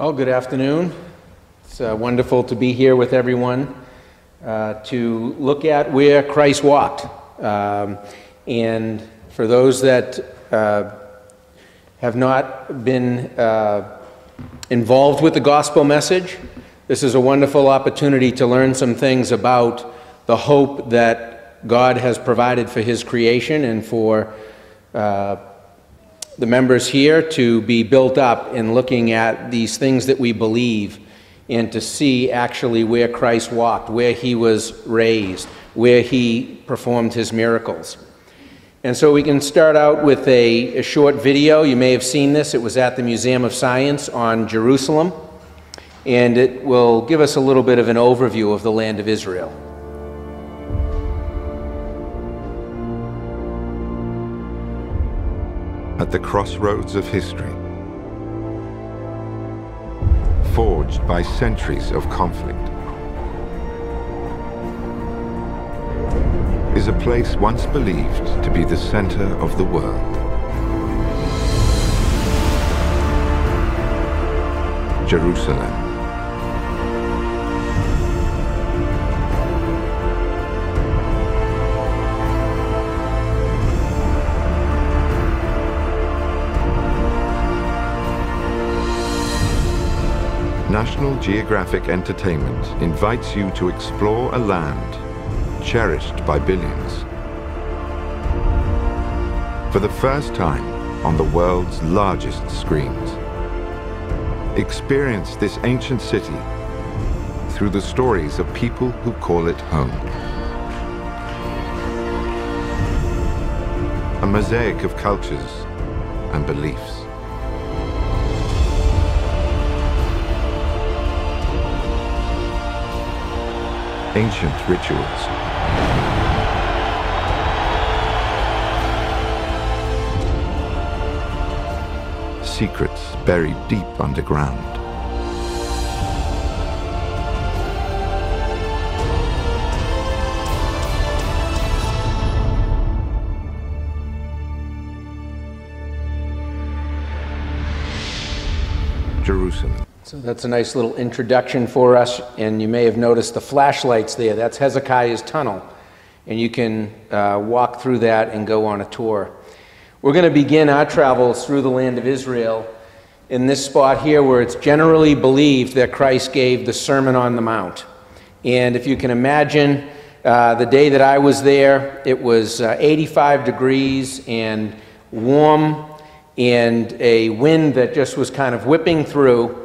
Well, good afternoon. It's wonderful to be here with everyone to look at where Christ walked. And for those that have not been involved with the gospel message, this is a wonderful opportunity to learn some things about the hope that God has provided for His creation and for the members here to be built up in looking at these things that we believe and to see actually where Christ walked, where He was raised, where He performed His miracles. And so we can start out with a short video. You may have seen this. It was at the Museum of Science on Jerusalem, and it will give us a little bit of an overview of the land of Israel. At the crossroads of history, forged by centuries of conflict, is a place once believed to be the center of the world. Jerusalem. National Geographic Entertainment invites you to explore a land cherished by billions. For the first time on the world's largest screens. Experience this ancient city through the stories of people who call it home. A mosaic of cultures and beliefs. Ancient rituals. Secrets buried deep underground. Jerusalem. So that's a nice little introduction for us, and you may have noticed the flashlights there. That's Hezekiah's tunnel, and you can walk through that and go on a tour. We're going to begin our travels through the land of Israel in this spot here where it's generally believed that Christ gave the Sermon on the Mount. And if you can imagine the day that I was there, it was 85 degrees and warm and a wind that just was kind of whipping through.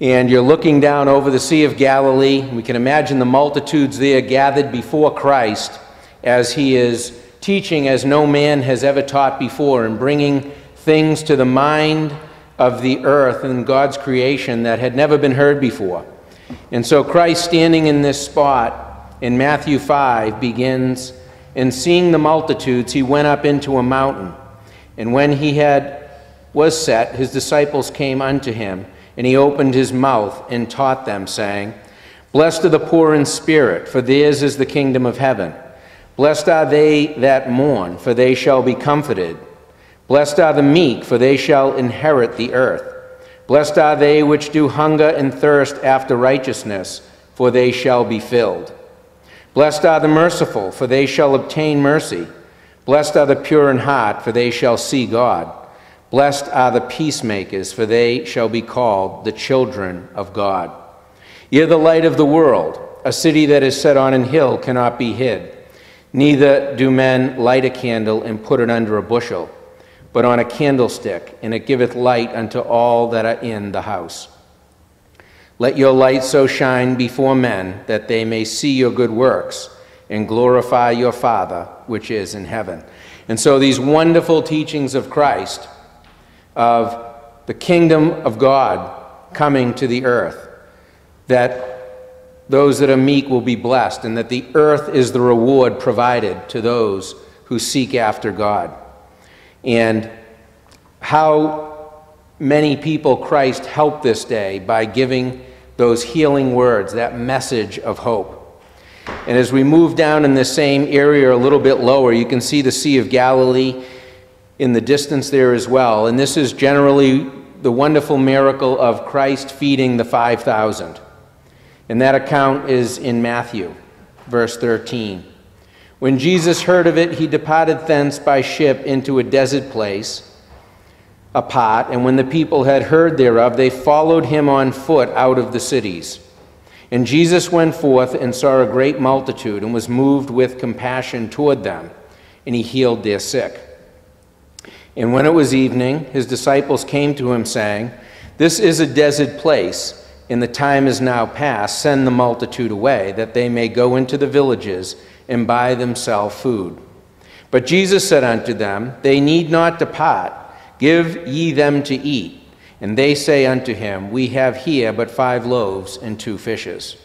And you're looking down over the Sea of Galilee. We can imagine the multitudes there gathered before Christ as He is teaching as no man has ever taught before and bringing things to the mind of the earth and God's creation that had never been heard before. And so Christ, standing in this spot in Matthew 5, begins, and seeing the multitudes, He went up into a mountain. And when He was set, His disciples came unto Him, and He opened His mouth and taught them, saying, Blessed are the poor in spirit, for theirs is the kingdom of heaven. Blessed are they that mourn, for they shall be comforted. Blessed are the meek, for they shall inherit the earth. Blessed are they which do hunger and thirst after righteousness, for they shall be filled. Blessed are the merciful, for they shall obtain mercy. Blessed are the pure in heart, for they shall see God. Blessed are the peacemakers, for they shall be called the children of God. Ye are the light of the world. A city that is set on an hill cannot be hid. Neither do men light a candle and put it under a bushel, but on a candlestick, and it giveth light unto all that are in the house. Let your light so shine before men, that they may see your good works, and glorify your Father which is in heaven. And so these wonderful teachings of Christ, of the kingdom of God coming to the earth, that those that are meek will be blessed, and that the earth is the reward provided to those who seek after God. And how many people Christ helped this day by giving those healing words, that message of hope. And as we move down in this same area a little bit lower, you can see the Sea of Galilee in the distance there as well. And this is generally the wonderful miracle of Christ feeding the 5,000. And that account is in Matthew, verse 13. When Jesus heard of it, he departed thence by ship into a desert place apart, and when the people had heard thereof, they followed him on foot out of the cities. And Jesus went forth and saw a great multitude, and was moved with compassion toward them, and he healed their sick. And when it was evening, his disciples came to him, saying, This is a desert place, and the time is now past. Send the multitude away, that they may go into the villages and buy themselves food. But Jesus said unto them, They need not depart. Give ye them to eat. And they say unto him, We have here but 5 loaves and 2 fishes.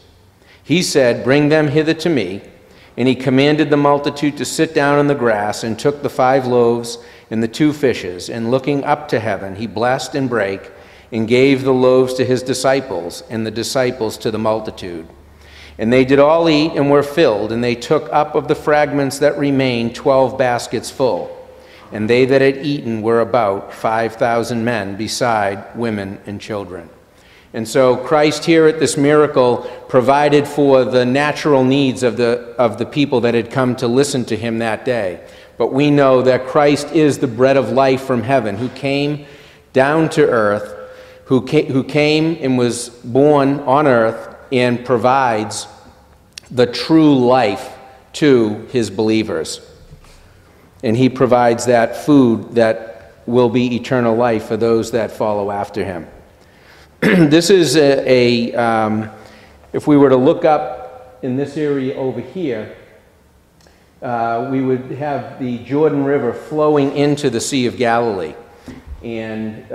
He said, Bring them hither to me. And he commanded the multitude to sit down on the grass, and took the 5 loaves and the 2 fishes, and looking up to heaven, he blessed and brake, and gave the loaves to his disciples, and the disciples to the multitude. And they did all eat and were filled, and they took up of the fragments that remained 12 baskets full. And they that had eaten were about 5,000 men, beside women and children. And so Christ here at this miracle provided for the natural needs of the people that had come to listen to him that day. But we know that Christ is the bread of life from heaven, who came down to earth, who came and was born on earth, and provides the true life to his believers. And he provides that food that will be eternal life for those that follow after him. This is if we were to look up in this area over here, we would have the Jordan River flowing into the Sea of Galilee. And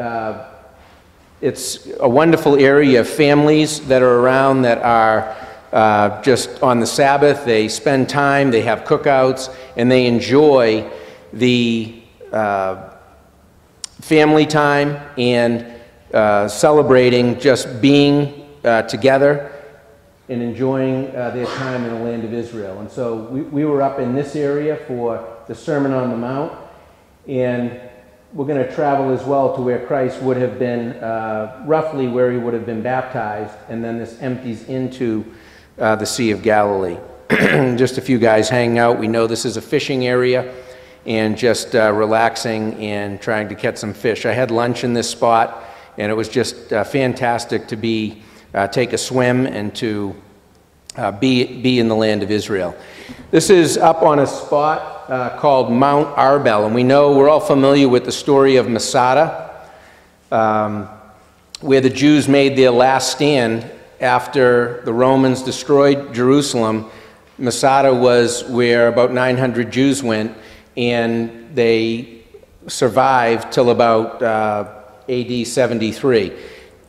it's a wonderful area of families that are around that are just on the Sabbath. They spend time, they have cookouts, and they enjoy the family time and celebrating just being together and enjoying their time in the land of Israel. And so we were up in this area for the Sermon on the Mount, and we're going to travel as well to where Christ would have been, roughly where he would have been baptized, and then this empties into the Sea of Galilee. Just a few guys hanging out. We know this is a fishing area, and just relaxing and trying to catch some fish. I had lunch in this spot, and it was just fantastic to take a swim and to be in the land of Israel. This is up on a spot called Mount Arbel, and we know we're all familiar with the story of Masada, where the Jews made their last stand after the Romans destroyed Jerusalem. Masada was where about 900 Jews went, and they survived till about AD 73.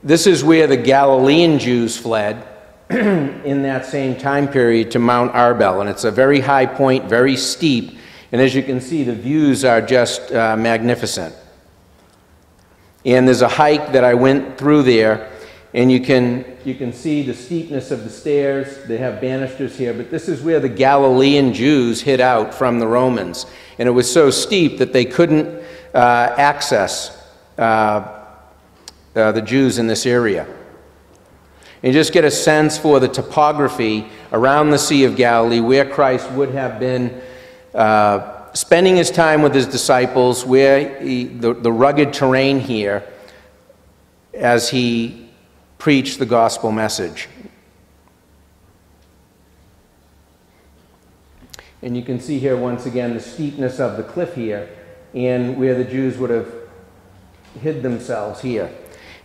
This is where the Galilean Jews fled in that same time period to Mount Arbel, and it's a very high point, very steep, and as you can see, the views are just magnificent. And there's a hike that I went through there, and you can see the steepness of the stairs. They have banisters here, but this is where the Galilean Jews hid out from the Romans, and it was so steep that they couldn't access the Jews in this area. And just get a sense for the topography around the Sea of Galilee, where Christ would have been spending his time with his disciples, where the rugged terrain here as he preached the gospel message. And you can see here once again the steepness of the cliff here, and where the Jews would have hid themselves here.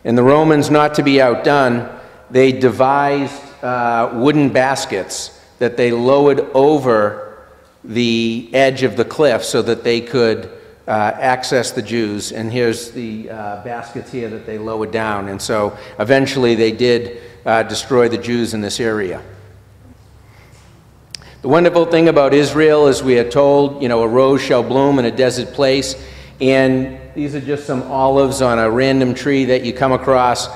And the Romans, not to be outdone, they devised wooden baskets that they lowered over the edge of the cliff so that they could access the Jews. And here's the baskets here that they lowered down. And so eventually they did destroy the Jews in this area. The wonderful thing about Israel is we are told, you know, a rose shall bloom in a desert place. And these are just some olives on a random tree that you come across.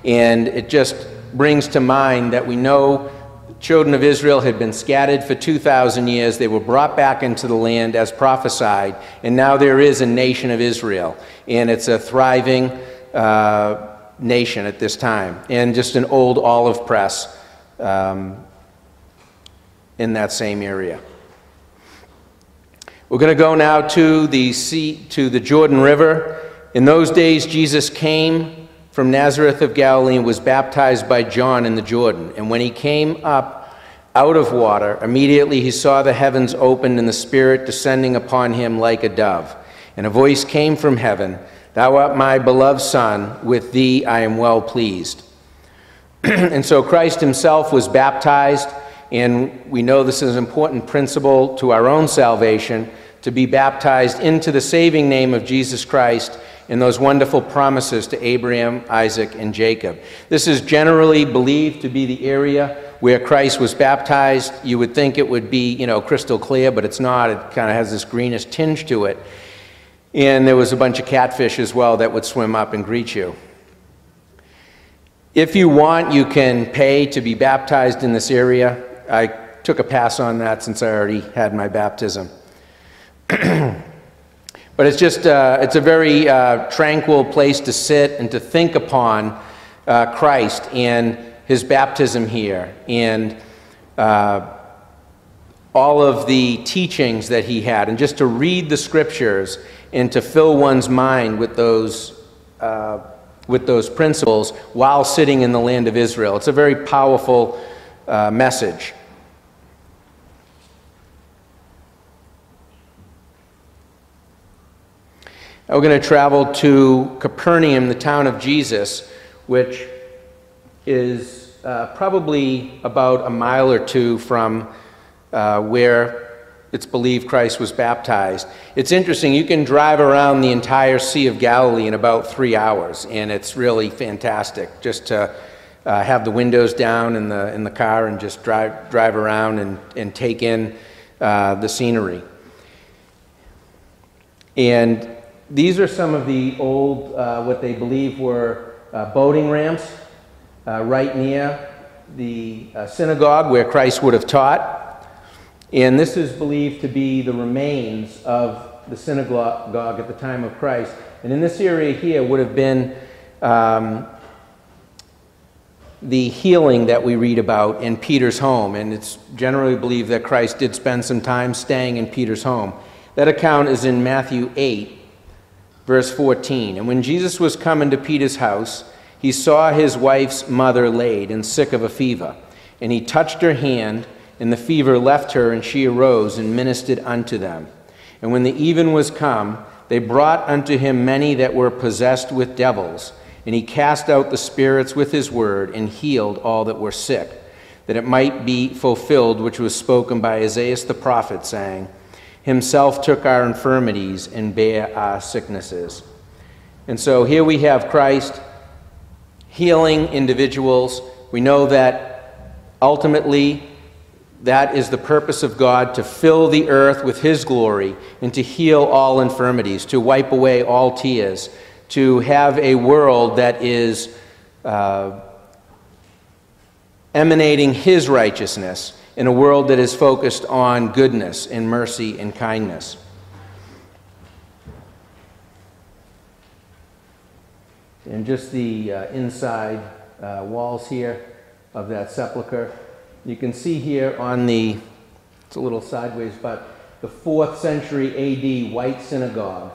And it just brings to mind that we know the children of Israel had been scattered for 2,000 years. They were brought back into the land as prophesied. And now there is a nation of Israel. And it's a thriving nation at this time, and just an old olive press in that same area. We're going to go now to the Jordan River. In those days, Jesus came from Nazareth of Galilee and was baptized by John in the Jordan. And when he came up out of water, immediately he saw the heavens opened and the Spirit descending upon him like a dove. And a voice came from heaven, "Thou art my beloved Son, with thee I am well pleased." And so Christ himself was baptized, and we know this is an important principle to our own salvation, to be baptized into the saving name of Jesus Christ and those wonderful promises to Abraham, Isaac, and Jacob. This is generally believed to be the area where Christ was baptized. You would think it would be, crystal clear, but it's not. It kind of has this greenish tinge to it. And there was a bunch of catfish as well that would swim up and greet you. If you want, you can pay to be baptized in this area. I took a pass on that since I already had my baptism. But it's just, it's a very tranquil place to sit and to think upon Christ and his baptism here, and all of the teachings that he had, and just to read the scriptures and to fill one's mind with those principles while sitting in the land of Israel. It's a very powerful message. We're going to travel to Capernaum, the town of Jesus, which is probably about a mile or two from where it's believed Christ was baptized. It's interesting, you can drive around the entire Sea of Galilee in about 3 hours, and it's really fantastic just to have the windows down in the car and just drive around and take in the scenery. And these are some of the old, what they believe were boating ramps right near the synagogue where Christ would have taught. And this is believed to be the remains of the synagogue at the time of Christ. And in this area here would have been the healing that we read about in Peter's home. And it's generally believed that Christ did spend some time staying in Peter's home. That account is in Matthew 8, verse 14. And when Jesus was come into Peter's house, he saw his wife's mother laid and sick of a fever. And he touched her hand, and the fever left her, and she arose and ministered unto them. And when the even was come, they brought unto him many that were possessed with devils. And he cast out the spirits with his word, and healed all that were sick, that it might be fulfilled which was spoken by Isaiah the prophet, saying, Himself took our infirmities and bare our sicknesses. And so here we have Christ healing individuals. We know that ultimately that is the purpose of God, to fill the earth with His glory and to heal all infirmities, to wipe away all tears, to have a world that is emanating His righteousness, in a world that is focused on goodness and mercy and kindness. And just the inside walls here of that sepulcher. You can see here on the, it's a little sideways, but the 4th century AD white synagogue,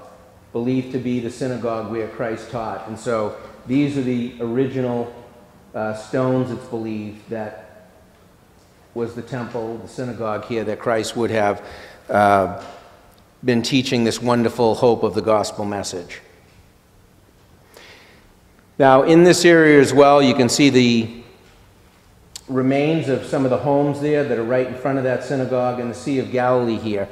believed to be the synagogue where Christ taught. And so these are the original stones, it's believed, that was the temple, the synagogue here, that Christ would have been teaching this wonderful hope of the gospel message. Now, in this area as well, you can see the remains of some of the homes there that are right in front of that synagogue, and the Sea of Galilee here.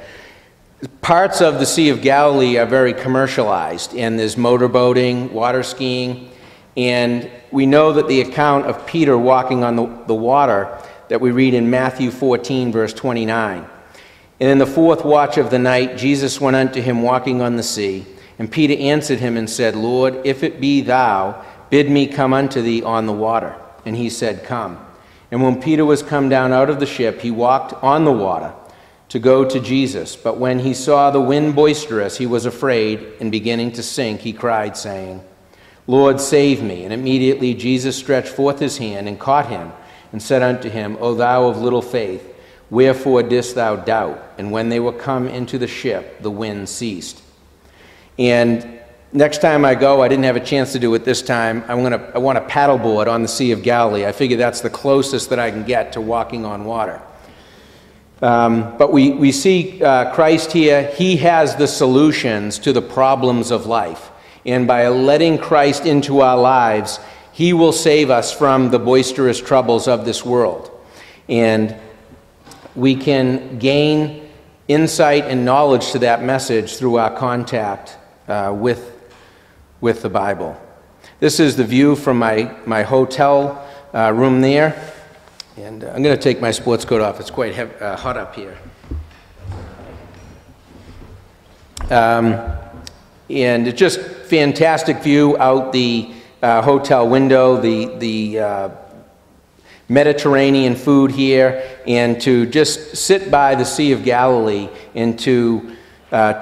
Parts of the Sea of Galilee are very commercialized, and there's motorboating, water skiing, and we know that the account of Peter walking on the water that we read in Matthew 14, verse 29. And in the 4th watch of the night, Jesus went unto him walking on the sea. And Peter answered him and said, Lord, if it be thou, bid me come unto thee on the water. And he said, Come. And when Peter was come down out of the ship, he walked on the water to go to Jesus. But when he saw the wind boisterous, he was afraid, and beginning to sink, he cried, saying, Lord, save me. And immediately Jesus stretched forth his hand and caught him and said unto him, O thou of little faith, wherefore didst thou doubt? And when they were come into the ship, the wind ceased. And next time I go, I didn't have a chance to do it this time, I want to paddleboard on the Sea of Galilee. I figure that's the closest that I can get to walking on water. But we see Christ here. He has the solutions to the problems of life. And by letting Christ into our lives, he will save us from the boisterous troubles of this world. And we can gain insight and knowledge to that message through our contact with the Bible. This is the view from my hotel room there. And I'm going to take my sports coat off. It's quite hot up here. And it's just fantastic view out the hotel window, the Mediterranean food here, and to just sit by the Sea of Galilee and to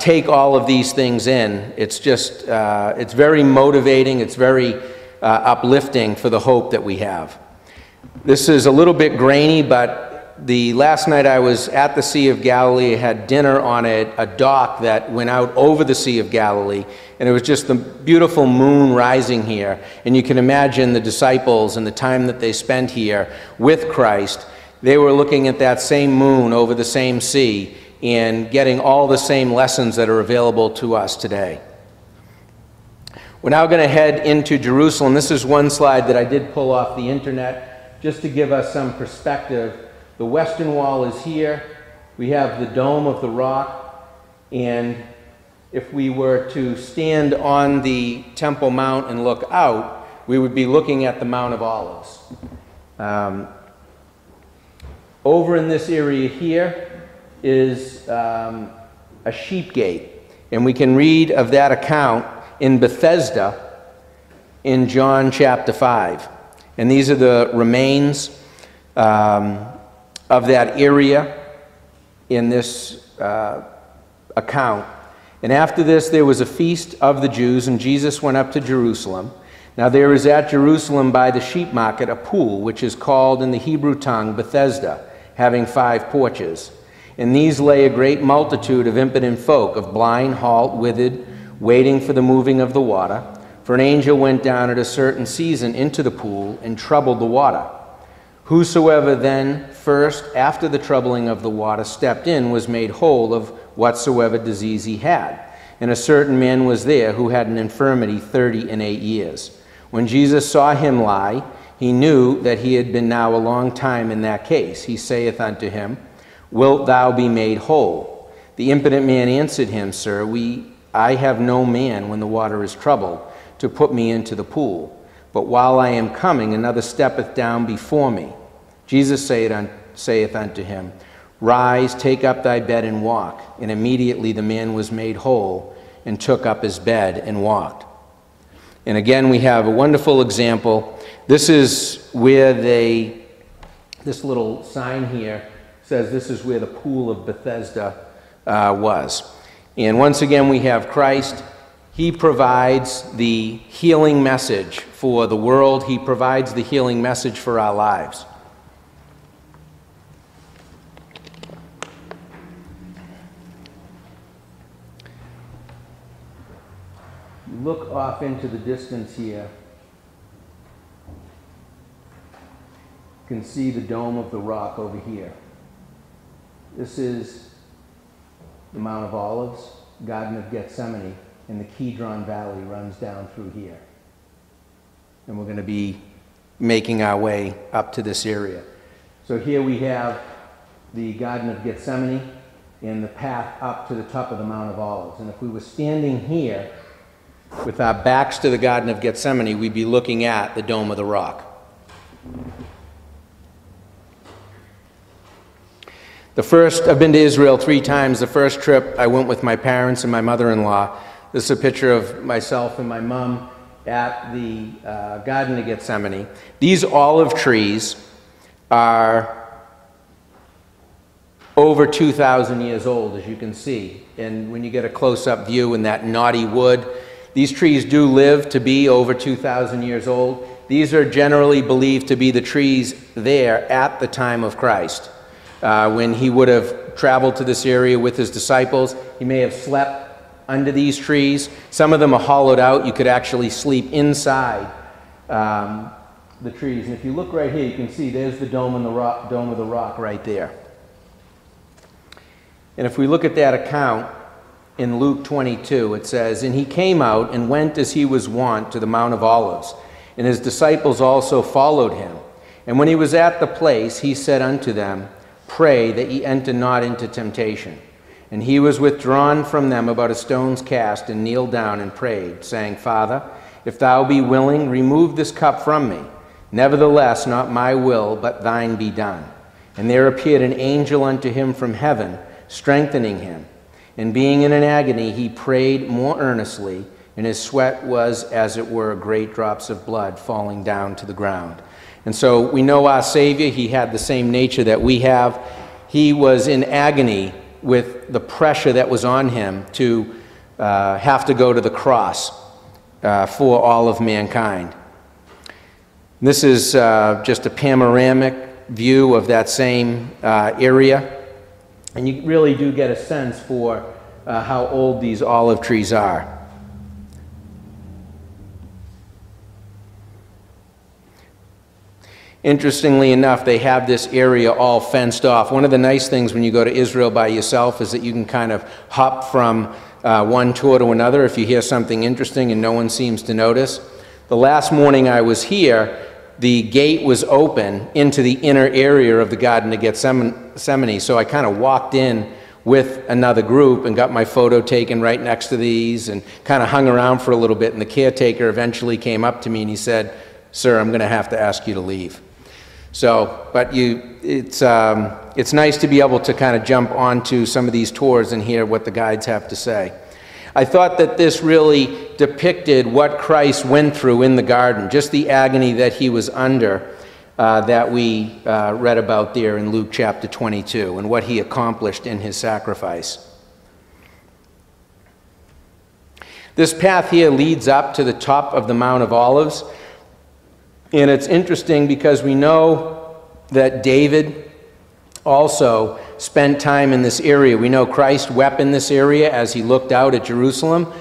take all of these things in. It's just, it's very motivating, it's very uplifting for the hope that we have. This is a little bit grainy, but the last night I was at the Sea of Galilee, I had dinner on a dock that went out over the Sea of Galilee, and it was just the beautiful moon rising here. And you can imagine the disciples and the time that they spent here with Christ. They were looking at that same moon over the same sea and getting all the same lessons that are available to us today. We're now going to head into Jerusalem. This is one slide that I did pull off the internet just to give us some perspective. The western wall is here. We have the Dome of the Rock, and if we were to stand on the Temple Mount and look out, we would be looking at the Mount of Olives. Over in this area here is a sheep gate, and we can read of that account in Bethesda in John chapter 5. And these are the remains of that area in this account. And after this there was a feast of the Jews, and Jesus went up to Jerusalem. Now there is at Jerusalem by the sheep market a pool, which is called in the Hebrew tongue Bethesda, having 5 porches. In these lay a great multitude of impotent folk, of blind, halt, withered, waiting for the moving of the water. For an angel went down at a certain season into the pool and troubled the water. Whosoever then first, after the troubling of the water, stepped in was made whole of whatsoever disease he had. And a certain man was there who had an infirmity 38 years. When Jesus saw him lie, he knew that he had been now a long time in that case. He saith unto him, Wilt thou be made whole? The impotent man answered him, Sir, I have no man when the water is troubled to put me into the pool. But while I am coming, another steppeth down before me. Jesus saith unto him, Rise, take up thy bed and walk. And immediately the man was made whole and took up his bed and walked. And again, we have a wonderful example. This is where this little sign here says this is where the pool of Bethesda was. And once again, we have Christ. He provides the healing message for the world. He provides the healing message for our lives. Look off into the distance here. You can see the Dome of the Rock over here. This is the Mount of Olives, Garden of Gethsemane, and the Kidron Valley runs down through here. And we're going to be making our way up to this area. So here we have the Garden of Gethsemane and the path up to the top of the Mount of Olives. And if we were standing here with our backs to the Garden of Gethsemane, we'd be looking at the Dome of the Rock. I've been to Israel 3 times. The first trip I went with my parents and my mother-in-law. This is a picture of myself and my mom at the Garden of Gethsemane. These olive trees are over 2,000 years old, as you can see. And when you get a close-up view in that knotty wood, These trees do live to be over 2,000 years old. These are generally believed to be the trees there at the time of Christ. When he would have traveled to this area with his disciples, he may have slept under these trees. Some of them are hollowed out. You could actually sleep inside the trees. And if you look right here, you can see there's the dome of the rock right there. And if we look at that account in Luke 22, it says, "And he came out and went as he was wont to the Mount of Olives, and his disciples also followed him. And when he was at the place, he said unto them, Pray that ye enter not into temptation. And he was withdrawn from them about a stone's cast, and kneeled down and prayed, saying, Father, if thou be willing, remove this cup from me. Nevertheless, not my will, but thine be done. And there appeared an angel unto him from heaven, strengthening him. And being in an agony, he prayed more earnestly, and his sweat was, as it were, great drops of blood falling down to the ground." And so we know our Savior, he had the same nature that we have. He was in agony with the pressure that was on him to have to go to the cross for all of mankind. This is just a panoramic view of that same area. And you really do get a sense for how old these olive trees are. Interestingly enough, they have this area all fenced off. One of the nice things when you go to Israel by yourself is that you can kind of hop from one tour to another if you hear something interesting and no one seems to notice. The last morning I was here, the gate was open into the inner area of the Garden of Gethsemane, so I kind of walked in with another group and got my photo taken right next to these and kind of hung around for a little bit, and the caretaker eventually came up to me and he said, "Sir, I'm going to have to ask you to leave." So, but it's nice to be able to kind of jump onto some of these tours and hear what the guides have to say. I thought that this really depicted what Christ went through in the garden, just the agony that he was under that we read about there in Luke chapter 22, and what he accomplished in his sacrifice. This path here leads up to the top of the Mount of Olives. And it's interesting because we know that David also spent time in this area. We know Christ wept in this area as he looked out at Jerusalem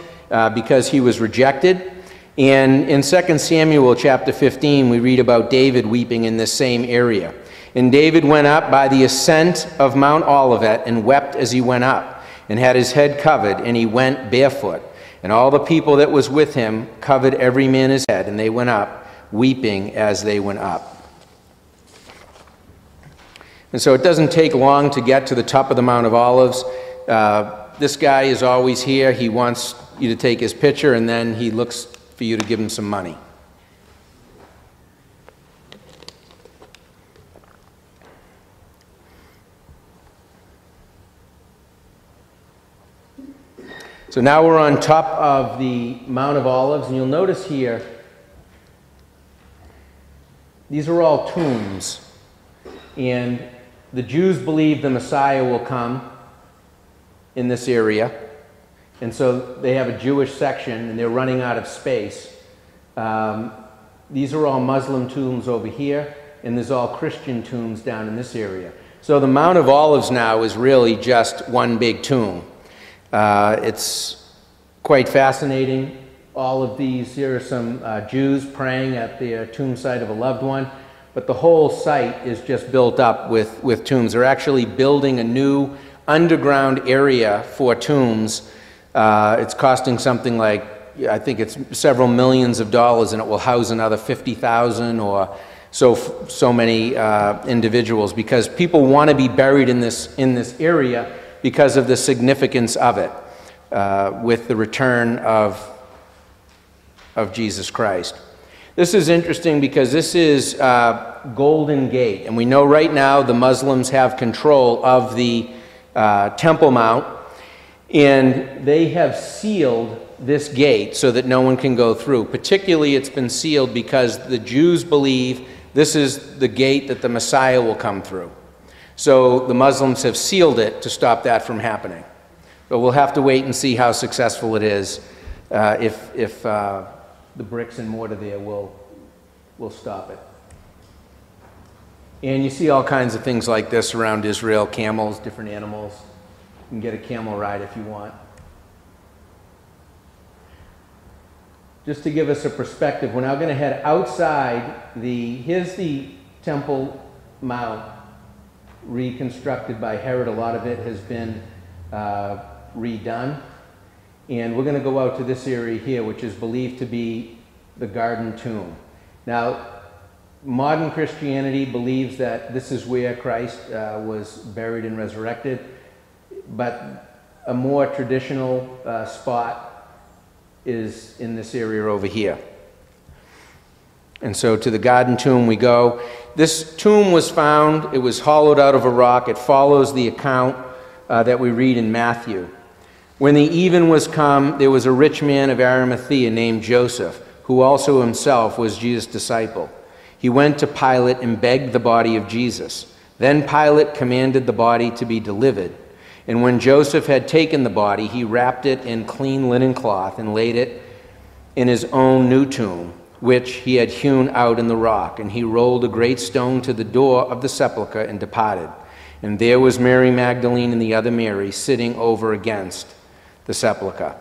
because he was rejected. And in 2 Samuel chapter 15, we read about David weeping in this same area. "And David went up by the ascent of Mount Olivet and wept as he went up, and had his head covered, and he went barefoot. And all the people that was with him covered every man his head, and they went up, weeping as they went up." And so it doesn't take long to get to the top of the Mount of Olives. This guy is always here. He wants you to take his picture, and then he looks for you to give him some money. So now we're on top of the Mount of Olives, and you'll notice here these are all tombs, and the Jews believe the Messiah will come in this area, and so they have a Jewish section, and they're running out of space. These are all Muslim tombs over here, and there's all Christian tombs down in this area. So the Mount of Olives now is really just one big tomb. It's quite fascinating. All of these, here are some Jews praying at the tomb site of a loved one, but the whole site is just built up with tombs. They're actually building a new underground area for tombs. It's costing something like, I think it's several millions of dollars, and it will house another 50,000 or so many individuals, because people want to be buried in this area because of the significance of it with the return of Jesus Christ. This is interesting because this is Golden Gate, and we know right now the Muslims have control of the Temple Mount, and they have sealed this gate so that no one can go through. Particularly, it's been sealed because the Jews believe this is the gate that the Messiah will come through. So the Muslims have sealed it to stop that from happening. But we'll have to wait and see how successful it is if the bricks and mortar there will stop it. And you see all kinds of things like this around Israel, camels, different animals. You can get a camel ride if you want. Just to give us a perspective, we're now going to head outside here's the Temple Mount, reconstructed by Herod. A lot of it has been redone. And we're going to go out to this area here, which is believed to be the Garden Tomb. Now, modern Christianity believes that this is where Christ was buried and resurrected, but a more traditional spot is in this area over here. And so to the Garden Tomb we go. This tomb was found, it was hollowed out of a rock. It follows the account that we read in Matthew. When the even was come, there was a rich man of Arimathea named Joseph, who also himself was Jesus' disciple. He went to Pilate and begged the body of Jesus. Then Pilate commanded the body to be delivered. And when Joseph had taken the body, he wrapped it in clean linen cloth and laid it in his own new tomb, which he had hewn out in the rock. And he rolled a great stone to the door of the sepulchre and departed. And there was Mary Magdalene and the other Mary sitting over against the sepulchre.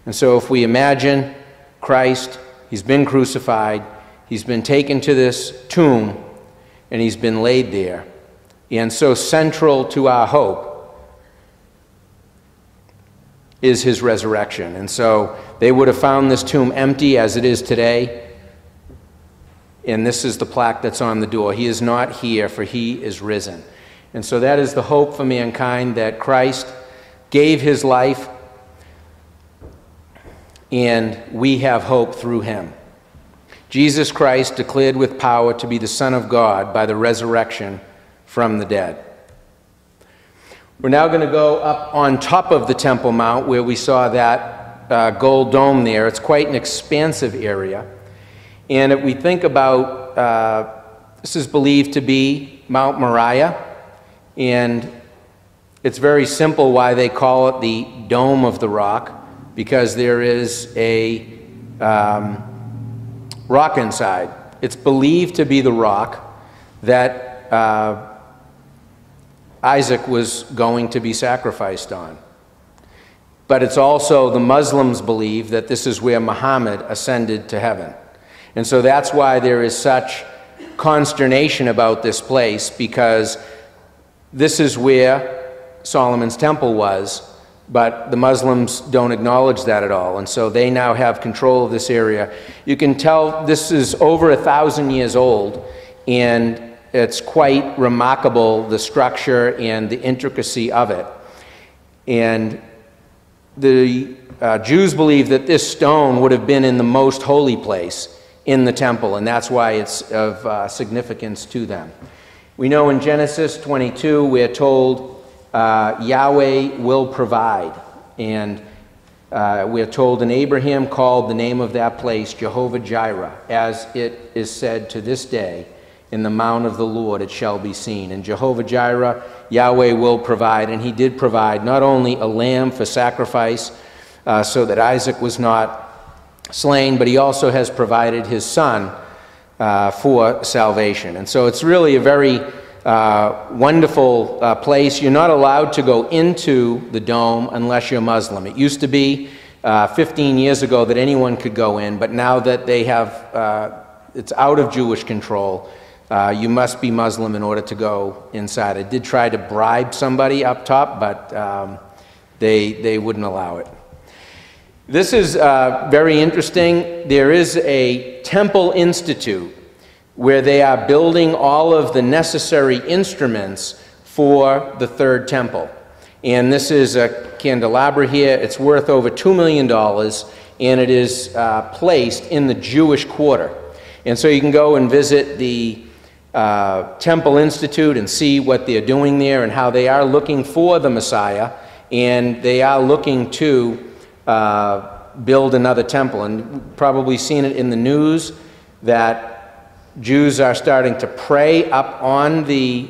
And so if we imagine Christ, he's been crucified, he's been taken to this tomb, and he's been laid there. And so central to our hope is his resurrection. And so they would have found this tomb empty as it is today. And this is the plaque that's on the door. He is not here, for he is risen. And so that is the hope for mankind, that Christ gave his life, and we have hope through him. Jesus Christ declared with power to be the Son of God by the resurrection from the dead. We're now going to go up on top of the Temple Mount where we saw that gold dome there. It's quite an expansive area. And if we think about, this is believed to be Mount Moriah, and it's very simple why they call it the Dome of the Rock, because there is a rock inside. It's believed to be the rock that Isaac was going to be sacrificed on. But it's also, the Muslims believe that this is where Muhammad ascended to heaven. And so that's why there is such consternation about this place, because this is where Solomon's temple was, but the Muslims don't acknowledge that at all. And so they now have control of this area. You can tell this is over 1,000 years old, and it's quite remarkable, the structure and the intricacy of it. And the Jews believe that this stone would have been in the most holy place in the temple, and that's why it's of significance to them. We know in Genesis 22, we're told Yahweh will provide. And we're told, and Abraham called the name of that place Jehovah Jireh, as it is said to this day, in the mount of the Lord it shall be seen. And Jehovah Jireh, Yahweh will provide, and he did provide not only a lamb for sacrifice so that Isaac was not slain, but he also has provided his son for salvation. And so it's really a very wonderful place. You're not allowed to go into the dome unless you're Muslim. It used to be 15 years ago that anyone could go in, but now that they have, it's out of Jewish control, you must be Muslim in order to go inside. I did try to bribe somebody up top, but they wouldn't allow it. This is very interesting. There is a temple institute where they are building all of the necessary instruments for the third temple. And this is a candelabra here. It's worth over $2 million, and it is placed in the Jewish quarter. And so you can go and visit the Temple Institute and see what they're doing there and how they are looking for the Messiah, and they are looking to build another temple. And you've probably seen it in the news that Jews are starting to pray up on the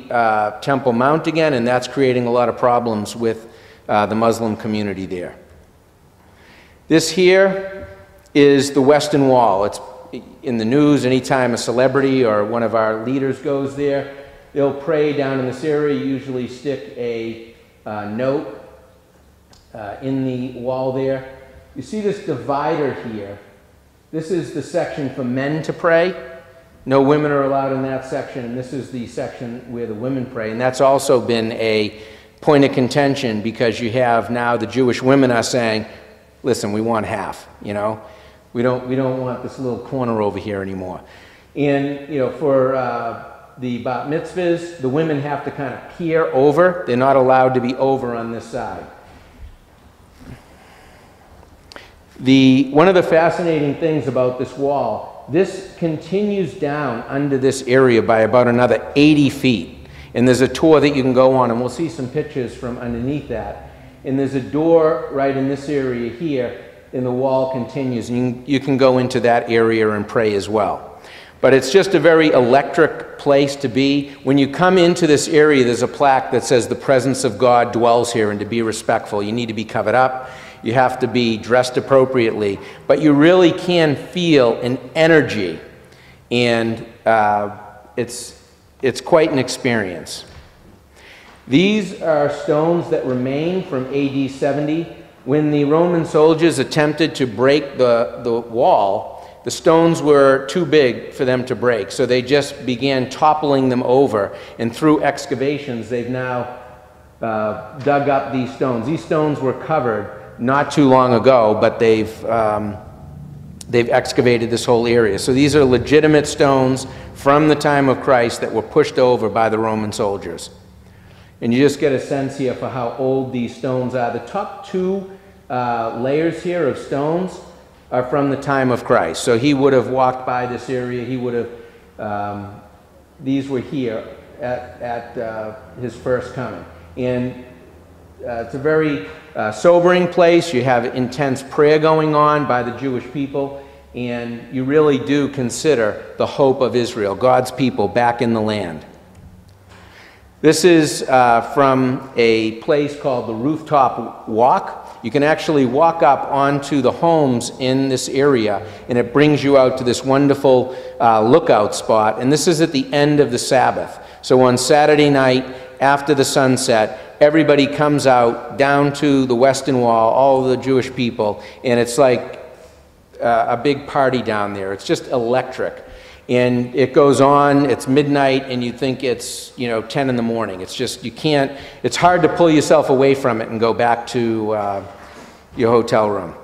Temple Mount again, and that's creating a lot of problems with the Muslim community there. This here is the Western Wall. It's in the news anytime a celebrity or one of our leaders goes there. They'll pray down in this area, usually stick a note in the wall there. You see this divider here. This is the section for men to pray. No women are allowed in that section, and this is the section where the women pray. And that's also been a point of contention because you have now the Jewish women are saying, listen, we want half, you know. We don't want this little corner over here anymore. And, you know, for the bat mitzvahs, the women have to kind of peer over. They're not allowed to be over on this side. One of the fascinating things about this wall, this continues down under this area by about another 80 feet. And there's a tour that you can go on, and we'll see some pictures from underneath that. And there's a door right in this area here, and the wall continues. And you can go into that area and pray as well. But it's just a very electric place to be. When you come into this area, there's a plaque that says the presence of God dwells here, and to be respectful, you need to be covered up. You have to be dressed appropriately, but you really can feel an energy, and it's quite an experience. These are stones that remain from AD 70. When the Roman soldiers attempted to break the wall, the stones were too big for them to break, so they just began toppling them over, and through excavations, they've now dug up these stones. These stones were covered not too long ago, but they've excavated this whole area. So these are legitimate stones from the time of Christ that were pushed over by the Roman soldiers. And you just get a sense here for how old these stones are. The top two layers here of stones are from the time of Christ. So he would have walked by this area. He would have, these were here at his first coming. And it's a very sobering place. You have intense prayer going on by the Jewish people, and you really do consider the hope of Israel, God's people back in the land. This is from a place called the Rooftop Walk. You can actually walk up onto the homes in this area, and it brings you out to this wonderful lookout spot. And this is at the end of the Sabbath. So on Saturday night, after the sunset, everybody comes out down to the Western Wall, all of the Jewish people, and it's like a big party down there. It's just electric. And it goes on, it's midnight, and you think it's, 10 in the morning. It's just, it's hard to pull yourself away from it and go back to your hotel room.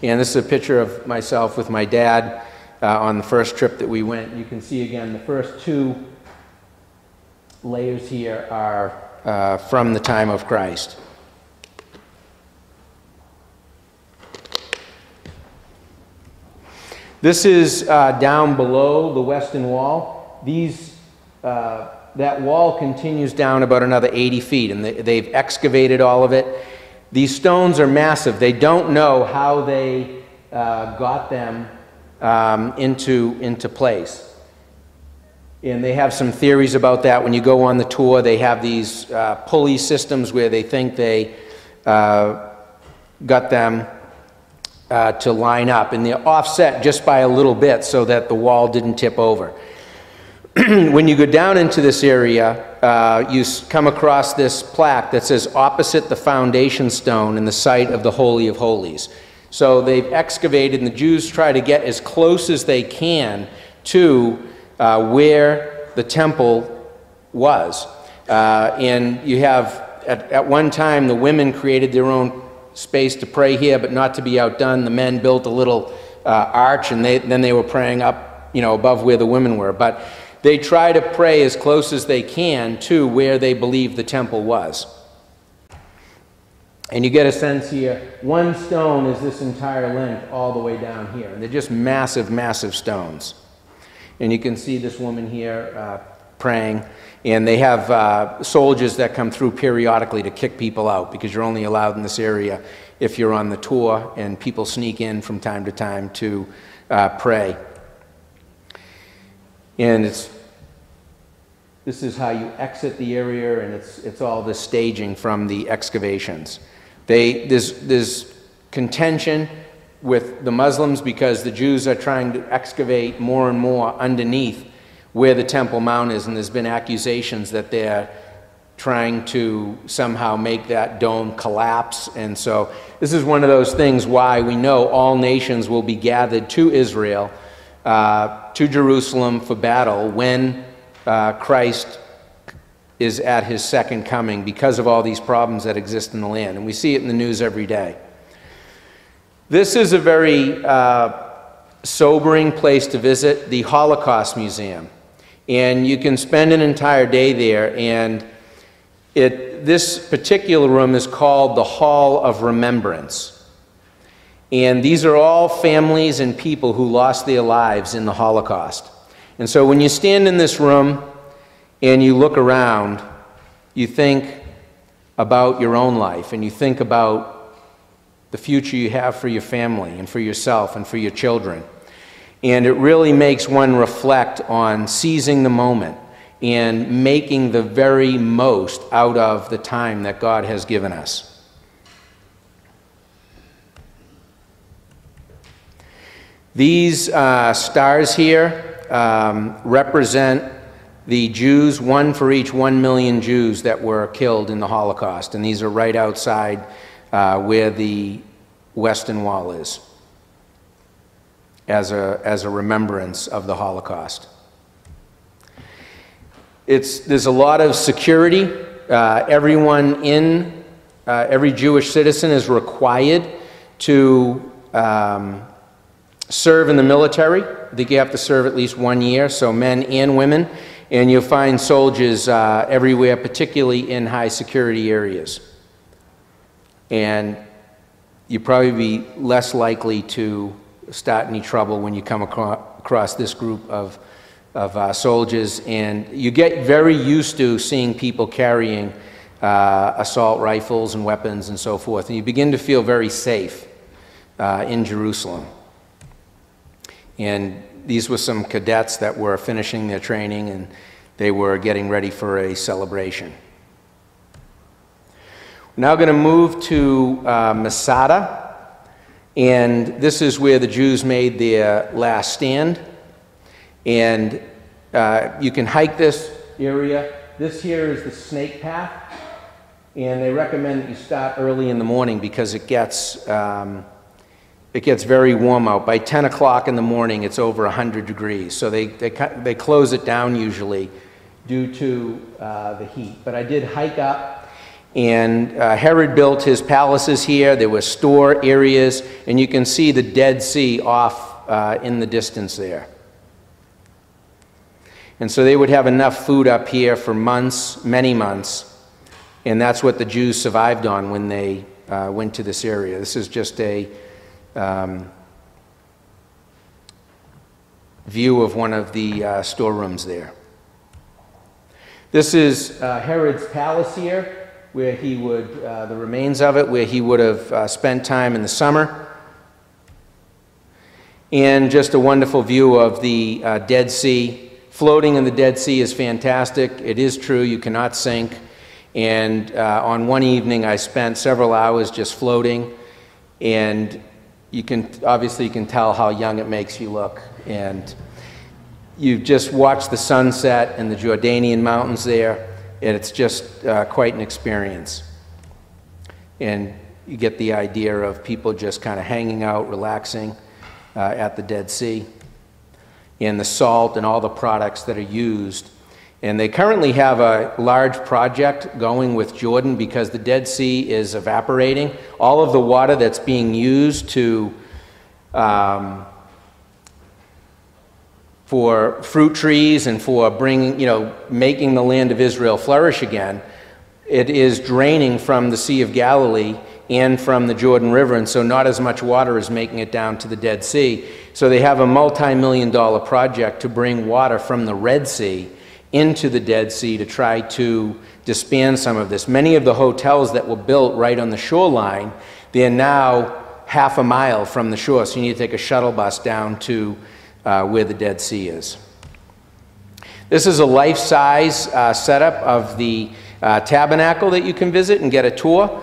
And this is a picture of myself with my dad on the first trip that we went. You can see again the first two layers here are from the time of Christ. This is down below the Western Wall. That wall continues down about another 80 feet, and they've excavated all of it. These stones are massive. They don't know how they got them into place. And they have some theories about that. When you go on the tour, they have these pulley systems where they think they got them to line up, and they're offset just by a little bit so that the wall didn't tip over. When you go down into this area, you come across this plaque that says opposite the foundation stone in the site of the Holy of Holies. So they've excavated, and the Jews try to get as close as they can to where the temple was. And you have, at one time, the women created their own space to pray here, but not to be outdone. The men built a little arch, and then they were praying up, above where the women were. But they try to pray as close as they can to where they believe the temple was. And you get a sense here, one stone is this entire length all the way down here. And they're just massive, massive stones. And you can see this woman here praying. And they have soldiers that come through periodically to kick people out, because you're only allowed in this area if you're on the tour, and people sneak in from time to time to pray. And this is how you exit the area, and it's all the staging from the excavations. There's contention with the Muslims because the Jews are trying to excavate more and more underneath where the Temple Mount is, and there's been accusations that they're trying to somehow make that dome collapse. And so this is one of those things why we know all nations will be gathered to Israel, to Jerusalem for battle when Christ is at his second coming, because of all these problems that exist in the land. And we see it in the news every day. This is a very sobering place to visit, the Holocaust Museum. And you can spend an entire day there, and this particular room is called the Hall of Remembrance. And these are all families and people who lost their lives in the Holocaust. And so when you stand in this room and you look around, you think about your own life, and you think about the future you have for your family and for yourself and for your children. And it really makes one reflect on seizing the moment and making the very most out of the time that God has given us. These stars here represent the Jews, one for each 1 million Jews that were killed in the Holocaust. And these are right outside where the Western Wall is, as a remembrance of the Holocaust. There's a lot of security. Everyone every Jewish citizen is required to serve in the military. I think you have to serve at least 1 year, so men and women. And you'll find soldiers everywhere, particularly in high security areas. And you'll probably be less likely to start any trouble when you come across this group of soldiers. And you get very used to seeing people carrying assault rifles and weapons and so forth. And you begin to feel very safe in Jerusalem. And these were some cadets that were finishing their training, and they were getting ready for a celebration. We're now going to move to Masada, and this is where the Jews made their last stand. And you can hike this area. This here is the snake path, and they recommend that you start early in the morning because it gets very warm out. By 10 o'clock in the morning, it's over 100 degrees. So they close it down usually due to the heat. But I did hike up, and Herod built his palaces here. There were store areas, and you can see the Dead Sea off in the distance there. And so they would have enough food up here for months, many months, and that's what the Jews survived on when they went to this area. This is just a view of one of the storerooms there. This is Herod's palace here, where he would, the remains of it, where he would have spent time in the summer. And just a wonderful view of the Dead Sea. Floating in the Dead Sea is fantastic. It is true, you cannot sink. And on one evening, I spent several hours just floating, and you can tell how young it makes you look. And you just watch the sunset in the Jordanian mountains there, and it's just quite an experience. And you get the idea of people just kind of hanging out, relaxing at the Dead Sea, and the salt and all the products that are used. And they currently have a large project going with Jordan because the Dead Sea is evaporating. All of the water that's being used for fruit trees and for making the land of Israel flourish again, it is draining from the Sea of Galilee and from the Jordan River, and so not as much water is making it down to the Dead Sea. So they have a multi-million-dollar project to bring water from the Red Sea into the Dead Sea to try to disband some of this. Many of the hotels that were built right on the shoreline, they're now half a mile from the shore, so you need to take a shuttle bus down to where the Dead Sea is. This is a life-size setup of the tabernacle that you can visit and get a tour.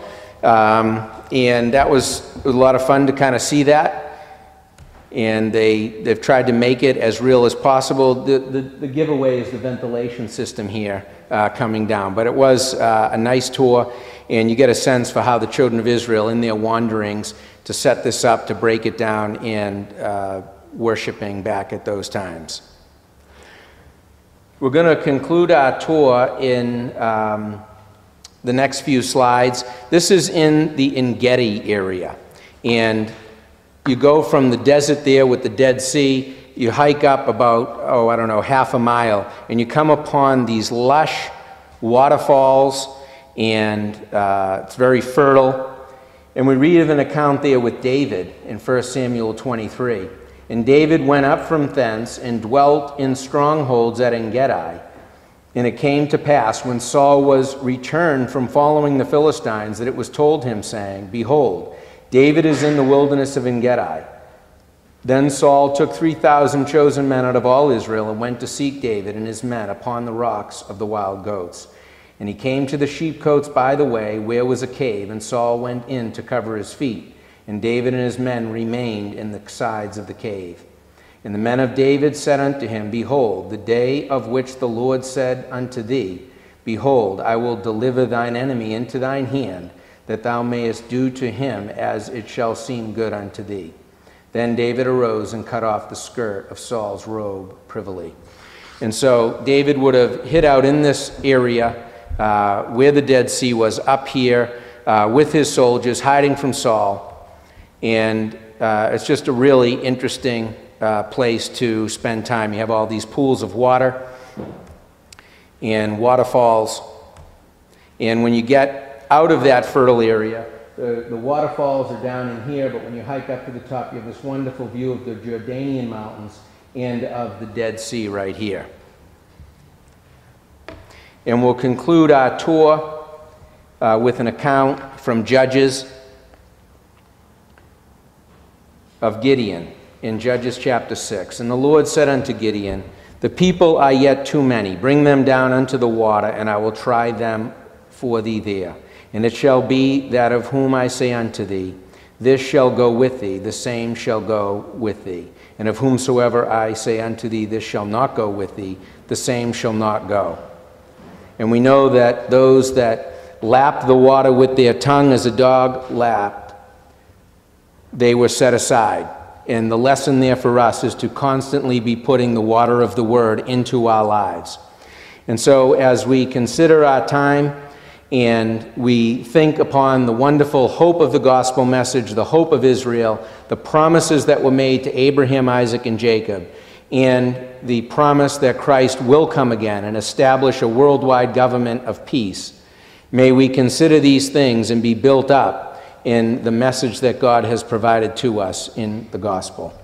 And that was a lot of fun to kind of see that. And they've tried to make it as real as possible. The giveaway is the ventilation system here coming down. But it was a nice tour, and you get a sense for how the children of Israel in their wanderings to set this up, to break it down, and worshiping back at those times. We're going to conclude our tour in the next few slides. This is in the En-Gedi area. And you go from the desert there with the Dead Sea, you hike up about, I don't know, half a mile, and you come upon these lush waterfalls, and it's very fertile. And we read of an account there with David in 1 Samuel 23. And David went up from thence and dwelt in strongholds at En-Gedi. And it came to pass, when Saul was returned from following the Philistines, that it was told him, saying, Behold, David is in the wilderness of En-Gedi. Then Saul took 3,000 chosen men out of all Israel and went to seek David and his men upon the rocks of the wild goats. And he came to the sheepcotes by the way, where was a cave, and Saul went in to cover his feet. And David and his men remained in the sides of the cave. And the men of David said unto him, Behold, the day of which the Lord said unto thee, Behold, I will deliver thine enemy into thine hand, that thou mayest do to him as it shall seem good unto thee. Then David arose and cut off the skirt of Saul's robe privily. And so David would have hid out in this area where the Dead Sea was, up here with his soldiers, hiding from Saul. And it's just a really interesting place to spend time. You have all these pools of water and waterfalls. And when you get out of that fertile area, the waterfalls are down in here, but when you hike up to the top, you have this wonderful view of the Jordanian mountains and of the Dead Sea right here. And we'll conclude our tour with an account from Judges of Gideon in Judges chapter 6. And the Lord said unto Gideon, The people are yet too many. Bring them down unto the water, and I will try them for thee there. And it shall be that of whom I say unto thee, This shall go with thee, the same shall go with thee. And of whomsoever I say unto thee, This shall not go with thee, the same shall not go. And we know that those that lapped the water with their tongue as a dog lapped, they were set aside. And the lesson there for us is to constantly be putting the water of the Word into our lives. And so as we consider our time, and we think upon the wonderful hope of the gospel message, the hope of Israel, the promises that were made to Abraham, Isaac, and Jacob, and the promise that Christ will come again and establish a worldwide government of peace. May we consider these things and be built up in the message that God has provided to us in the gospel.